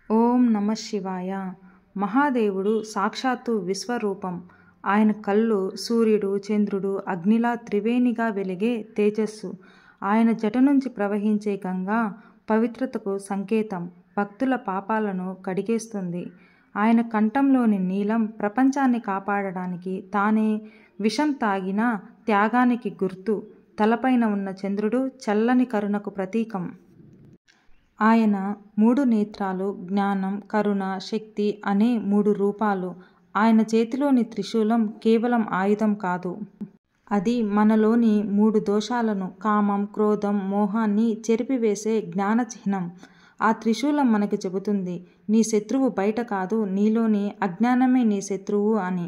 ఓం నమ శివాయ. మహాదేవుడు సాక్షాత్తు విశ్వరూపం. ఆయన కళ్ళు సూర్యుడు, చంద్రుడు, అగ్నిలా త్రివేణిగా వెలిగే తేజస్సు. ఆయన జట నుంచి ప్రవహించే గంగా పవిత్రతకు సంకేతం. భక్తుల పాపాలను కడిగేస్తుంది. ఆయన కంఠంలోని నీలం ప్రపంచాన్ని కాపాడడానికి తానే విషం తాగిన త్యాగానికి గుర్తు. తలపైన ఉన్న చంద్రుడు చల్లని కరుణకు ప్రతీకం. ఆయన 3 నేత్రాలు, జ్ఞానం, కరుణ, శక్తి అనే 3 రూపాలు. ఆయన చేతిలోని త్రిశూలం కేవలం ఆయుధం కాదు. అది మనలోని 3 దోషాలను, కామం, క్రోధం, మోహాన్ని చెరిపివేసే జ్ఞాన చిహ్నం. ఆ త్రిశూలం మనకు చెబుతుంది, నీ శత్రువు బయట కాదు, నీలోని అజ్ఞానమే నీ శత్రువు అని.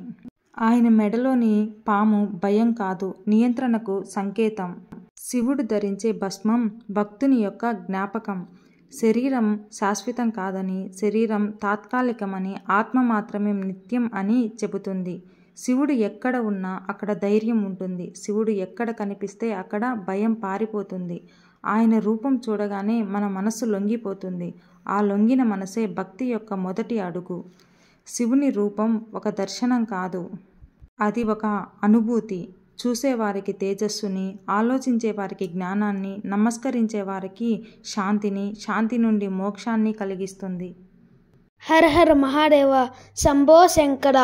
ఆయన మెడలోని పాము భయం కాదు, నియంత్రణకు సంకేతం. శివుడు ధరించే భస్మం భక్తుని యొక్క జ్ఞాపకం. శరీరం శాశ్వతం కాదని, శరీరం తాత్కాలికమని, ఆత్మ మాత్రమే నిత్యం అని చెబుతుంది. శివుడు ఎక్కడ ఉన్నా అక్కడ ధైర్యం ఉంటుంది. శివుడు ఎక్కడ కనిపిస్తే అక్కడ భయం పారిపోతుంది. ఆయన రూపం చూడగానే మన మనసు లొంగిపోతుంది. ఆ లొంగిన మనసే భక్తి యొక్క మొదటి అడుగు. శివుని రూపం ఒక దర్శనం కాదు, అది ఒక అనుభూతి. చూసేవారికి తేజస్సుని, ఆలోచించే వారికి జ్ఞానాన్ని, నమస్కరించే వారికి శాంతిని, శాంతి నుండి మోక్షాన్ని కలిగిస్తుంది. హర హర మహాదేవ, శంభో శంకర.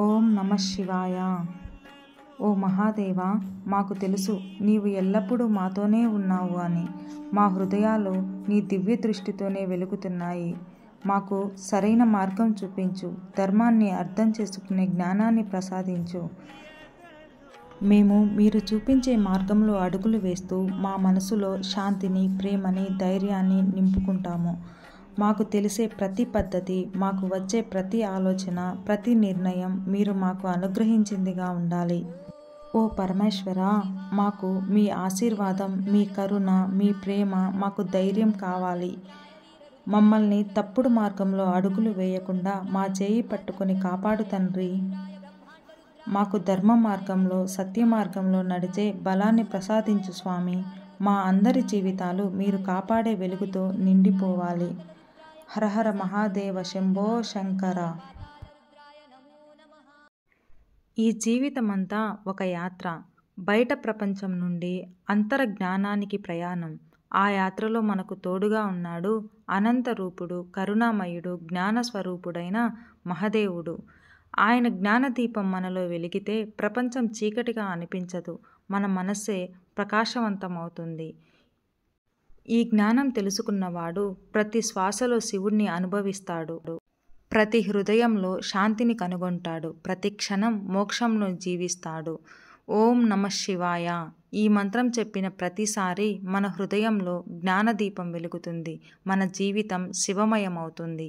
ఓం నమ శివాయ. ఓ మహాదేవ, మాకు తెలుసు నీవు ఎల్లప్పుడూ మాతోనే ఉన్నావు అని. మా హృదయాలు నీ దివ్య దృష్టితోనే వెలుగుతున్నాయి. మాకు సరైన మార్గం చూపించు. ధర్మాన్ని అర్థం చేసుకునే జ్ఞానాన్ని ప్రసాదించు. మేము మీరు చూపించే మార్గంలో అడుగులు వేస్తూ మా మనసులో శాంతిని, ప్రేమని, ధైర్యాన్ని నింపుకుంటాము. మాకు తెలిసే ప్రతి పద్ధతి, మాకు వచ్చే ప్రతి ఆలోచన, ప్రతి నిర్ణయం మీరు మాకు అనుగ్రహించిందిగా ఉండాలి. ఓ పరమేశ్వర, మాకు మీ ఆశీర్వాదం, మీ కరుణ, మీ ప్రేమ, మాకు ధైర్యం కావాలి. మమ్మల్ని తప్పుడు మార్గంలో అడుగులు వేయకుండా మా చేయి పట్టుకొని కాపాడు తండ్రి. మాకు ధర్మ మార్గంలో, సత్య మార్గంలో నడిచే బలాన్ని ప్రసాదించు స్వామి. మా అందరి జీవితాలు మీరు కాపాడే వెలుగుతో నిండిపోవాలి. హరహర మహాదేవ, శంభో శంకర. ఈ జీవితమంతా ఒక యాత్ర. బయట ప్రపంచం నుండి అంతర జ్ఞానానికి ప్రయాణం. ఆ యాత్రలో మనకు తోడుగా ఉన్నాడు అనంత రూపుడు, కరుణామయుడు, జ్ఞానస్వరూపుడైన మహదేవుడు. ఆయన జ్ఞానదీపం మనలో వెలిగితే ప్రపంచం చీకటిగా అనిపించదు, మన మనస్సే ప్రకాశవంతమవుతుంది. ఈ జ్ఞానం తెలుసుకున్నవాడు ప్రతి శ్వాసలో శివుణ్ణి అనుభవిస్తాడు, ప్రతి హృదయంలో శాంతిని కనుగొంటాడు, ప్రతి క్షణం మోక్షంలో జీవిస్తాడు. ఓం నమ శివాయ. ఈ మంత్రం చెప్పిన ప్రతిసారి మన హృదయంలో జ్ఞానదీపం వెలుగుతుంది, మన జీవితం శివమయమవుతుంది.